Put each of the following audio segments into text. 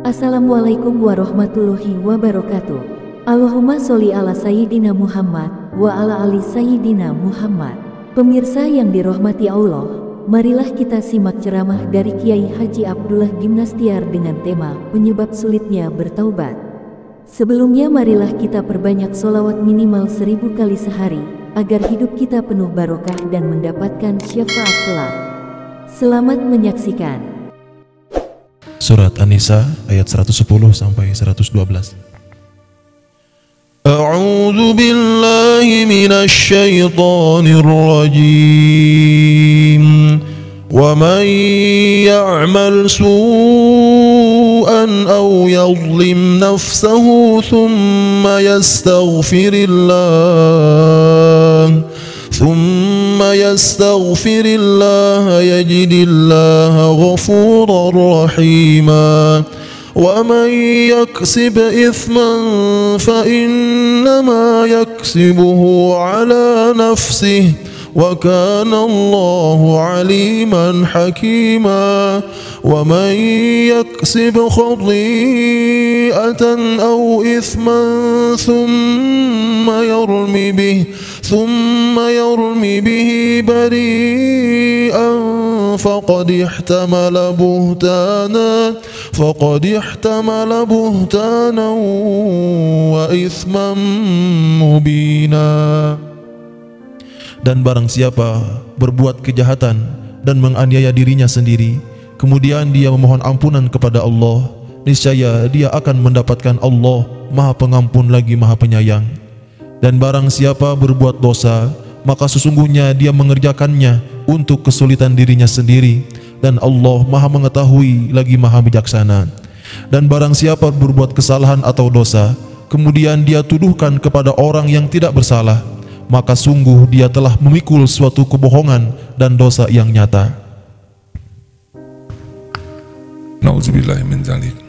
Assalamualaikum warahmatullahi wabarakatuh. Allahumma sholli ala Sayyidina Muhammad wa ala ali Sayyidina Muhammad. Pemirsa yang dirahmati Allah, marilah kita simak ceramah dari Kiai Haji Abdullah Gimnastiar dengan tema penyebab sulitnya bertaubat. Sebelumnya marilah kita perbanyak sholawat minimal 1000 kali sehari, agar hidup kita penuh barokah dan mendapatkan syafaat kelak. Selamat menyaksikan. Surat An-Nisa ayat 110 sampai 112. A'udzu billahi minasy syaithanir rajim. Wa man ya'mal su'an aw yadhlim nafsahu thumma yastaghfirullah yajidillaha ghafurar rahima. Wa man yaksib ithman fa innama yaksibuhu ala nafsihi wa kana Allahu aliman hakima. Wa man yaksib khati'atan aw ithman thumma yarmi bihi bari'an faqad ihtamala buhtanan wa ithman mubina. Dan barang siapa berbuat kejahatan dan menganiaya dirinya sendiri, kemudian dia memohon ampunan kepada Allah, niscaya dia akan mendapatkan Allah Maha Pengampun lagi Maha Penyayang. Dan barang siapa berbuat dosa, maka sesungguhnya dia mengerjakannya untuk kesulitan dirinya sendiri, dan Allah Maha Mengetahui lagi Maha Bijaksana. Dan barang siapa berbuat kesalahan atau dosa, kemudian dia tuduhkan kepada orang yang tidak bersalah, maka sungguh dia telah memikul suatu kebohongan dan dosa yang nyata. Nauzubillahi min dzalik.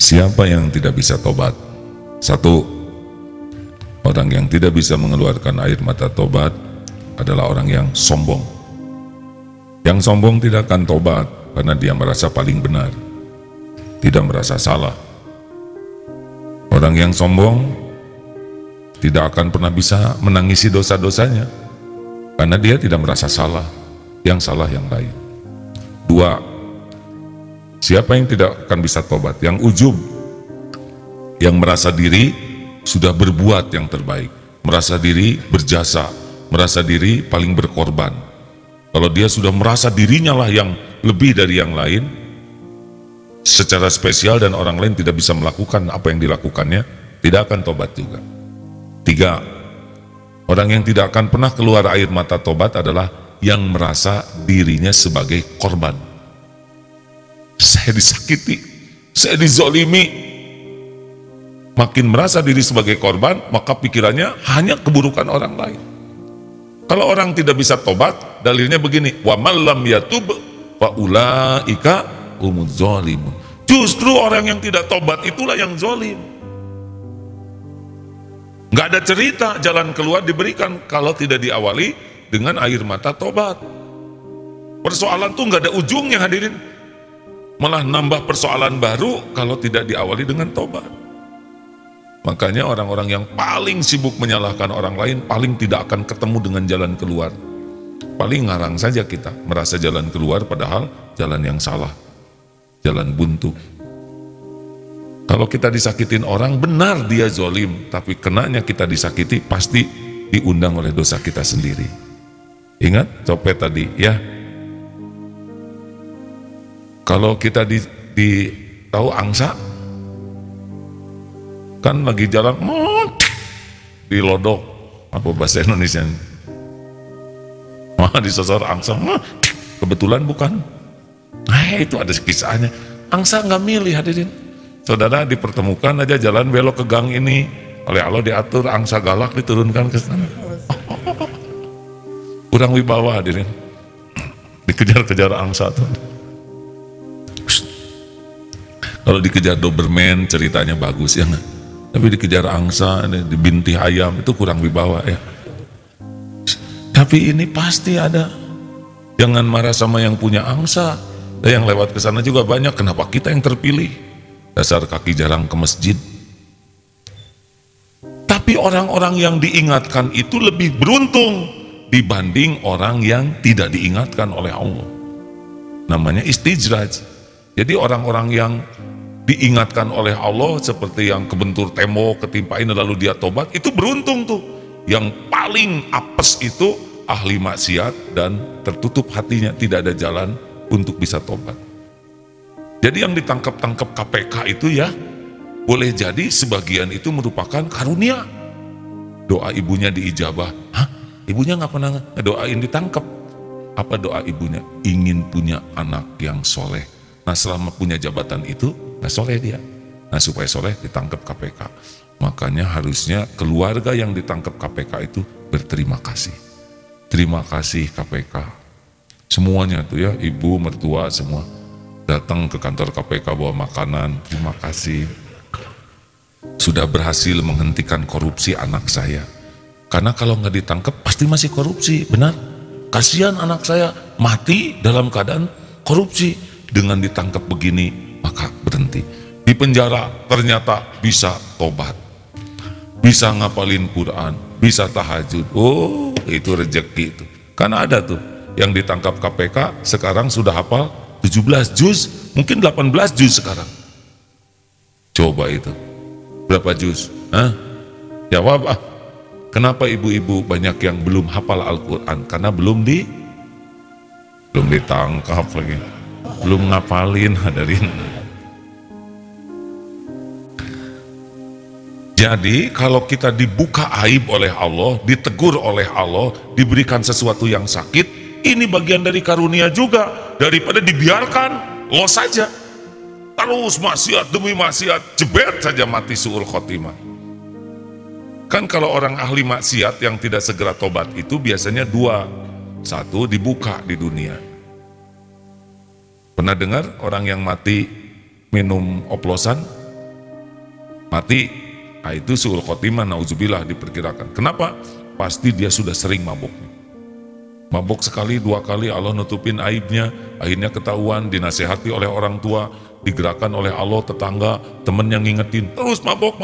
Siapa yang tidak bisa tobat? Satu, orang yang tidak bisa mengeluarkan air mata tobat adalah orang yang sombong. Yang sombong tidak akan tobat karena dia merasa paling benar, tidak merasa salah. Orang yang sombong tidak akan pernah bisa menangisi dosa-dosanya karena dia tidak merasa salah, yang salah yang lain. Dua, siapa yang tidak akan bisa tobat? Yang ujub, yang merasa diri sudah berbuat yang terbaik, merasa diri berjasa, merasa diri paling berkorban. Kalau dia sudah merasa dirinya lah yang lebih dari yang lain secara spesial dan orang lain tidak bisa melakukan apa yang dilakukannya, tidak akan tobat juga. Tiga, orang yang tidak akan pernah keluar air mata tobat adalah yang merasa dirinya sebagai korban. Saya disakiti, saya dizolimi. Makin merasa diri sebagai korban, maka pikirannya hanya keburukan orang lain. Kalau orang tidak bisa tobat, dalilnya begini, wa man lam yatub fa ulaika humuz zalimun. Justru orang yang tidak tobat itulah yang zalim. Nggak ada cerita jalan keluar diberikan kalau tidak diawali dengan air mata tobat. Persoalan tuh nggak ada ujungnya, hadirin. Malah nambah persoalan baru kalau tidak diawali dengan tobat. Makanya orang-orang yang paling sibuk menyalahkan orang lain paling tidak akan ketemu dengan jalan keluar. Paling ngarang saja kita merasa jalan keluar padahal jalan yang salah, jalan buntu. Kalau kita disakitin orang, benar dia zolim, tapi kenanya kita disakiti pasti diundang oleh dosa kita sendiri. Ingat copet tadi ya. Kalau kita tahu angsa, kan lagi jalan dilodok, apa bahasa Indonesia, disosor angsa, kebetulan bukan. Itu ada kisahnya. Angsa nggak milih, hadirin. Saudara dipertemukan aja jalan belok ke gang ini, oleh Allah diatur, angsa galak diturunkan ke sana. Kurang wibawa, hadirin. Dikejar-kejar angsa tuh. Kalau dikejar Doberman ceritanya bagus ya nggak? Tapi dikejar angsa, dibintih ayam, itu kurang wibawa ya. Tapi ini pasti ada. Jangan marah sama yang punya angsa, Dan yang lewat ke sana juga banyak. Kenapa kita yang terpilih? Dasar kaki jarang ke masjid. Tapi orang-orang yang diingatkan itu lebih beruntung dibanding orang yang tidak diingatkan oleh Allah. Namanya istijraj. Jadi orang-orang yang diingatkan oleh Allah seperti yang kebentur tembok, ketimpa ini lalu dia tobat, itu beruntung tuh. Yang paling apes itu ahli maksiat dan tertutup hatinya, tidak ada jalan untuk bisa tobat. Jadi yang ditangkap-tangkap KPK itu ya, boleh jadi sebagian itu merupakan karunia. Doa ibunya diijabah. Hah? Ibunya nggak pernah ngedoain ditangkap. Apa doa ibunya? Ingin punya anak yang soleh. Nah selama punya jabatan itu, nggak soleh dia. Nah supaya soleh ditangkap KPK. Makanya harusnya keluarga yang ditangkap KPK itu berterima kasih. Terima kasih KPK. Semuanya tuh ya, ibu, mertua, semua. Datang ke kantor KPK bawa makanan, terima kasih. Sudah berhasil menghentikan korupsi anak saya. Karena kalau nggak ditangkap pasti masih korupsi, benar? Kasihan anak saya mati dalam keadaan korupsi. Dengan ditangkap begini, maka berhenti. Di penjara ternyata bisa tobat, bisa ngapalin Quran, bisa tahajud. Oh, itu rezeki itu. Karena ada tuh yang ditangkap KPK sekarang sudah hafal 17 juz, mungkin 18 juz sekarang. Coba itu. Berapa juz? Hah? Jawab ah. Kenapa ibu-ibu banyak yang belum hafal Al-Quran? Karena belum ditangkap lagi. Belum ngapalin, hadirin. Jadi kalau kita dibuka aib oleh Allah, ditegur oleh Allah, diberikan sesuatu yang sakit, ini bagian dari karunia juga. Daripada dibiarkan, los saja. Terus maksiat demi maksiat, jebet saja mati su'ul khotimah. Kan kalau orang ahli maksiat yang tidak segera tobat itu biasanya dua. Satu, dibuka di dunia. Pernah dengar orang yang mati minum oplosan? Mati, nah itu su'ul khotimah, na'udzubillah diperkirakan. Kenapa? Pasti dia sudah sering mabuk. Mabuk sekali, dua kali Allah nutupin aibnya, akhirnya ketahuan, dinasehati oleh orang tua, digerakkan oleh Allah, tetangga, temen yang ngingetin, terus mabok.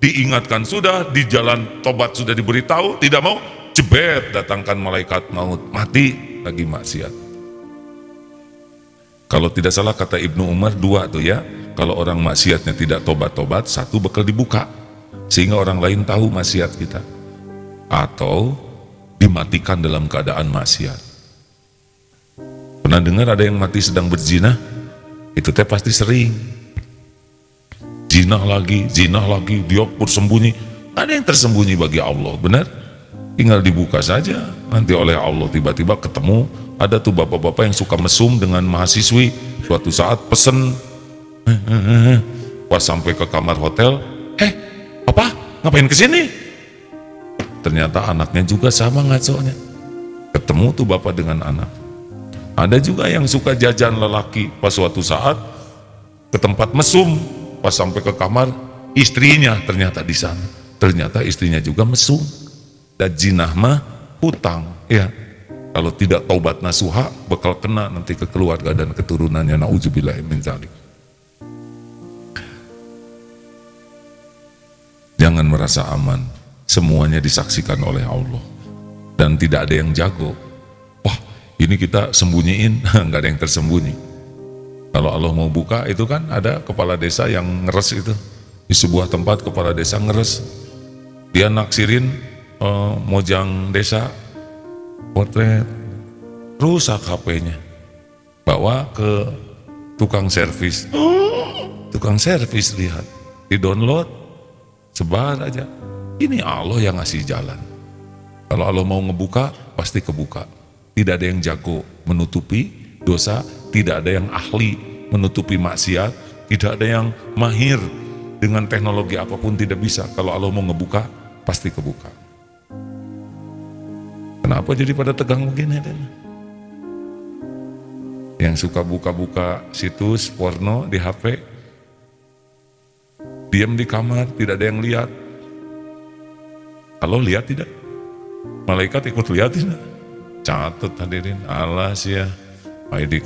Diingatkan sudah, di jalan tobat sudah diberitahu, tidak mau, jebet, datangkan malaikat maut, mati lagi maksiat. Kalau tidak salah kata Ibnu Umar dua tuh ya, kalau orang maksiatnya tidak tobat-tobat, satu bakal dibuka, sehingga orang lain tahu maksiat kita. Atau dimatikan dalam keadaan maksiat. Pernah dengar ada yang mati sedang berzina? Itu teh pasti sering. Zina lagi, dia bersembunyi. Ada yang tersembunyi bagi Allah, benar? Tinggal dibuka saja, nanti oleh Allah tiba-tiba ketemu. Ada tuh bapak-bapak yang suka mesum dengan mahasiswi. Suatu saat pesen, pas sampai ke kamar hotel, papa ngapain kesini? Ternyata anaknya juga sama ngaconya. Ketemu tuh bapak dengan anak. Ada juga yang suka jajan lelaki, pas suatu saat ke tempat mesum, pas sampai ke kamar, istrinya ternyata di sana. Ternyata istrinya juga mesum. Dan jinah mah hutang, ya. Kalau tidak taubat nasuha, bakal kena nanti ke keluarga dan keturunannya. Na'udzubillah min dzalik. Jangan merasa aman. Semuanya disaksikan oleh Allah. Dan tidak ada yang jago. Wah, ini kita sembunyiin, nggak ada yang tersembunyi. Kalau Allah mau buka, itu kan ada kepala desa yang ngeres itu. Di sebuah tempat kepala desa ngeres. Dia naksirin mojang desa, potret, rusak HP-nya, bawa ke tukang servis. Tukang servis lihat, di-download, sebar aja. Ini Allah yang ngasih jalan. Kalau Allah mau ngebuka, pasti kebuka. Tidak ada yang jago menutupi dosa, tidak ada yang ahli menutupi maksiat, tidak ada yang mahir dengan teknologi apapun, tidak bisa. Kalau Allah mau ngebuka, pasti kebuka. Kenapa jadi pada tegang begini? Yang suka buka-buka situs porno di HP, diam di kamar, tidak ada yang lihat. Allah lihat tidak? Malaikat ikut lihat tidak? Catat hadirin, alas ya. di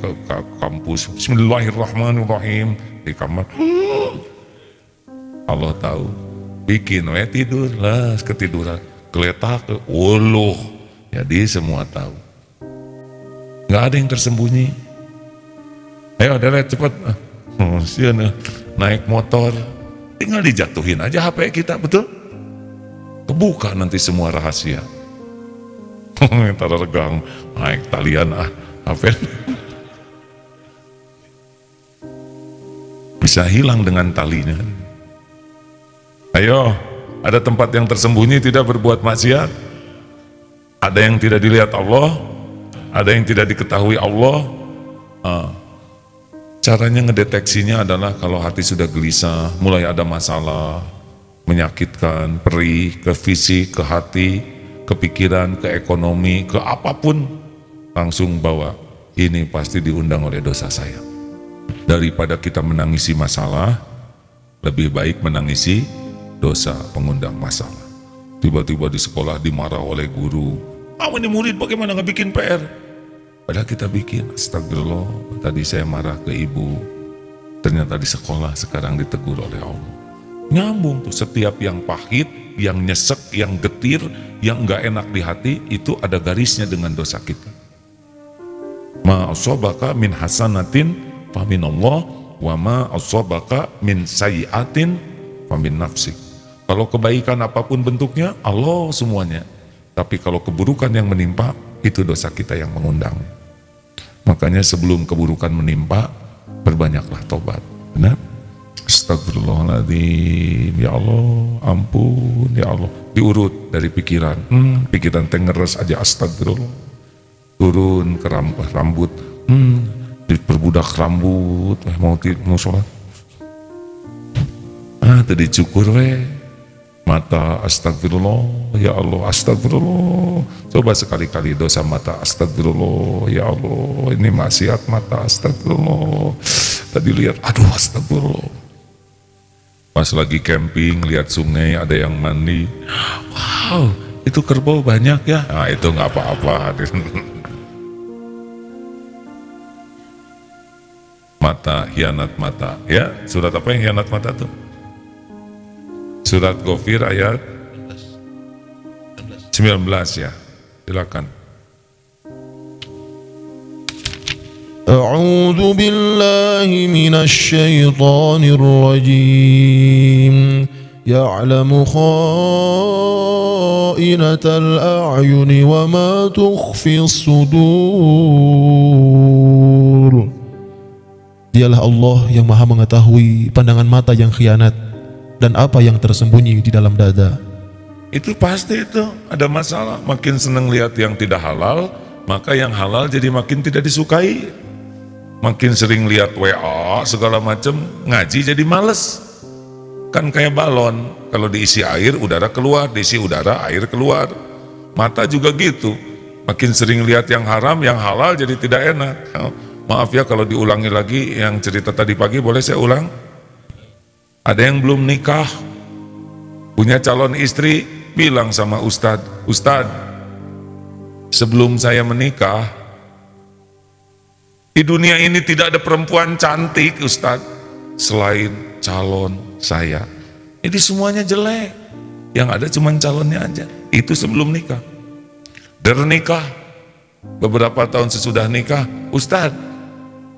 kampus, Bismillahirrahmanirrahim, di kamar, Allah tahu, bikin tidur lah, ketiduran, geletak, wuluh, jadi semua tahu, nggak ada yang tersembunyi. Ayo deret cepet, naik motor, tinggal dijatuhin aja HP kita, betul? Kebuka nanti semua rahasia. Ntar regang, naik talian HP. Bisa hilang dengan talinya. Ayo, ada tempat yang tersembunyi tidak berbuat maksiat. Ada yang tidak dilihat Allah, ada yang tidak diketahui Allah. Caranya ngedeteksinya adalah kalau hati sudah gelisah, mulai ada masalah, menyakitkan, perih, ke fisik, ke hati, ke pikiran, ke ekonomi, ke apapun, langsung bawa, ini pasti diundang oleh dosa saya. Daripada kita menangisi masalah, lebih baik menangisi dosa pengundang masalah. Tiba-tiba di sekolah dimarah oleh guru, ini murid bagaimana nggak bikin PR? Padahal kita bikin. Astagfirullah, tadi saya marah ke ibu, ternyata di sekolah sekarang ditegur oleh Allah. Nyambung tuh, setiap yang pahit, yang nyesek, yang getir, yang nggak enak di hati, itu ada garisnya dengan dosa kita. Ma asabaka min hasanatin famin Allah, wa ma asabaka min sayyiatin famin nafsik. Kalau kebaikan apapun bentuknya, Allah semuanya. Tapi kalau keburukan yang menimpa, itu dosa kita yang mengundang. Makanya sebelum keburukan menimpa, perbanyaklah tobat. Benar? Astagfirullahaladzim, ya Allah, ampun, ya Allah. Diurut dari pikiran, pikiran tengeres aja, astagfirullah. Turun ke rambut, diperbudak rambut, mau sholat. Tadi cukur mata, astagfirullah, ya Allah, astagfirullah. Coba sekali-kali dosa mata, astagfirullah, ya Allah, ini maksiat mata, astagfirullah. Tadi lihat, aduh, astagfirullah. Pas lagi camping, lihat sungai, ada yang mandi, wow, itu kerbau banyak ya. Nah, itu nggak apa-apa. Mata, hianat mata, ya. Surat apa yang hianat mata tuh? Surat Ghafir ayat 19 ya, silakan. A'udzu billahi minasy syaithanir rajim. Ya'lamu kha'inatal a'yuni wa ma tukhfis sudur. Dialah Allah yang Maha mengetahui pandangan mata yang khianat dan apa yang tersembunyi di dalam dada. Itu pasti itu ada masalah. Makin senang lihat yang tidak halal, maka yang halal jadi makin tidak disukai. Makin sering lihat WA segala macam, ngaji jadi males. Kan kayak balon, kalau diisi air udara keluar, diisi udara air keluar. Mata juga gitu, makin sering lihat yang haram, yang halal jadi tidak enak. Maaf ya kalau diulangi lagi yang cerita tadi pagi, boleh saya ulang? Ada yang belum nikah, punya calon istri, bilang sama Ustadz, Ustadz, sebelum saya menikah, di dunia ini tidak ada perempuan cantik Ustadz, selain calon saya. Ini semuanya jelek, yang ada cuma calonnya aja. Itu sebelum nikah. Nikah, beberapa tahun sesudah nikah, Ustadz,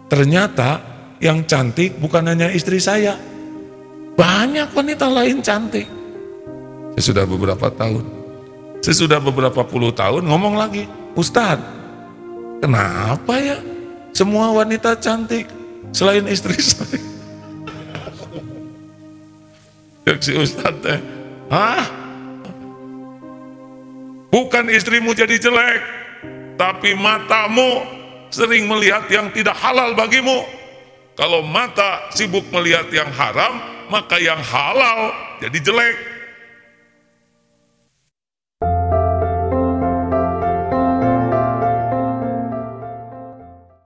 ternyata yang cantik bukan hanya istri saya, banyak wanita lain cantik. Sesudah beberapa tahun, sesudah beberapa puluh tahun, ngomong lagi, Ustadz, kenapa ya semua wanita cantik selain istri saya? Si Ustadz, bukan istrimu jadi jelek, tapi matamu sering melihat yang tidak halal bagimu. Kalau mata sibuk melihat yang haram, maka yang halal jadi jelek.